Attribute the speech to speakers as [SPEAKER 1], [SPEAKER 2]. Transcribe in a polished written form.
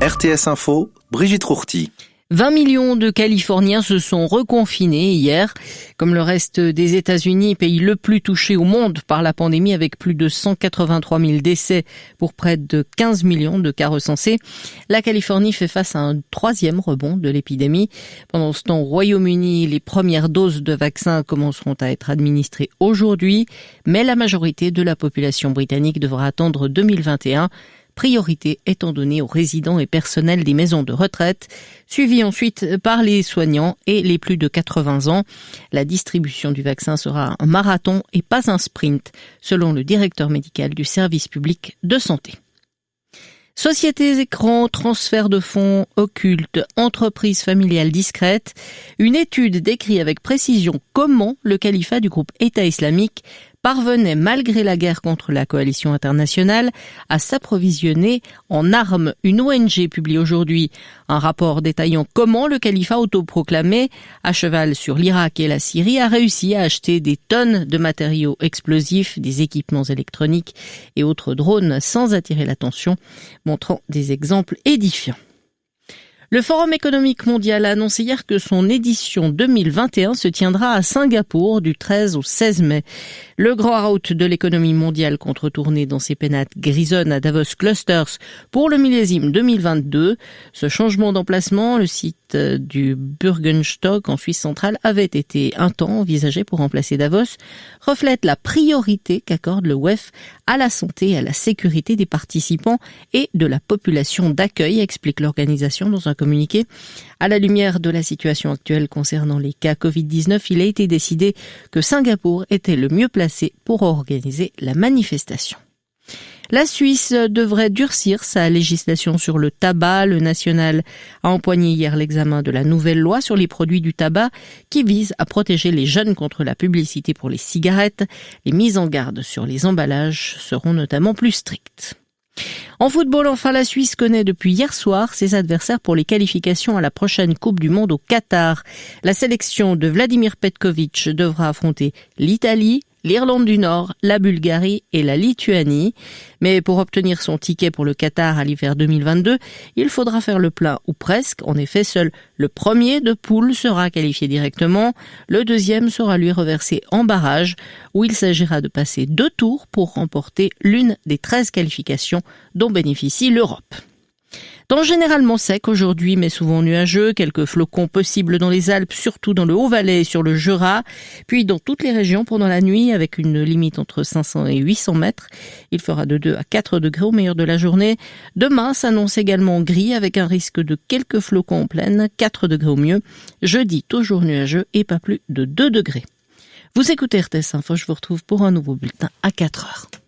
[SPEAKER 1] RTS Info, Brigitte Rourty.
[SPEAKER 2] 20 millions de Californiens se sont reconfinés hier. Comme le reste des États-Unis, pays le plus touché au monde par la pandémie avec plus de 183 000 décès pour près de 15 millions de cas recensés, la Californie fait face à un troisième rebond de l'épidémie. Pendant ce temps, au Royaume-Uni, les premières doses de vaccins commenceront à être administrées aujourd'hui, mais la majorité de la population britannique devra attendre 2021. Priorité étant donnée aux résidents et personnels des maisons de retraite, suivis ensuite par les soignants et les plus de 80 ans. La distribution du vaccin sera un marathon et pas un sprint, selon le directeur médical du service public de santé. Sociétés écrans, transfert de fonds occultes, entreprises familiales discrètes, une étude décrit avec précision comment le califat du groupe État islamique parvenait, malgré la guerre contre la coalition internationale, à s'approvisionner en armes. Une ONG publie aujourd'hui un rapport détaillant comment le califat autoproclamé, à cheval sur l'Irak et la Syrie, a réussi à acheter des tonnes de matériaux explosifs, des équipements électroniques et autres drones sans attirer l'attention, montrant des exemples édifiants. Le Forum économique mondial a annoncé hier que son édition 2021 se tiendra à Singapour du 13 au 16 mai. Le grand rout de l'économie mondiale compte retourner dans ses pénates grisonnes à Davos Clusters pour le millésime 2022. Ce changement d'emplacement, le site du Bürgenstock en Suisse centrale, avait été un temps envisagé pour remplacer Davos, reflète la priorité qu'accorde le WEF à la santé et à la sécurité des participants et de la population d'accueil, explique l'organisation dans un communiqué. À la lumière de la situation actuelle concernant les cas Covid-19, il a été décidé que Singapour était le mieux placé pour organiser la manifestation. La Suisse devrait durcir sa législation sur le tabac. Le national a empoigné hier l'examen de la nouvelle loi sur les produits du tabac qui vise à protéger les jeunes contre la publicité pour les cigarettes. Les mises en garde sur les emballages seront notamment plus strictes. En football, enfin, la Suisse connaît depuis hier soir ses adversaires pour les qualifications à la prochaine Coupe du Monde au Qatar. La sélection de Vladimir Petkovic devra affronter l'Italie, l'Irlande du Nord, la Bulgarie et la Lituanie. Mais pour obtenir son ticket pour le Qatar à l'hiver 2022, il faudra faire le plein ou presque. En effet, seul le premier de poule sera qualifié directement. Le deuxième sera lui reversé en barrage, où il s'agira de passer 2 tours pour remporter l'une des 13 qualifications dont bénéficie l'Europe. Temps généralement sec aujourd'hui, mais souvent nuageux, quelques flocons possibles dans les Alpes, surtout dans le Haut-Valais et sur le Jura, puis dans toutes les régions pendant la nuit, avec une limite entre 500 et 800 mètres. Il fera de 2 à 4 degrés au meilleur de la journée. Demain s'annonce également gris, avec un risque de quelques flocons en pleine, 4 degrés au mieux. Jeudi, toujours nuageux et pas plus de 2 degrés. Vous écoutez RTS Info, je vous retrouve pour un nouveau bulletin à 4 heures.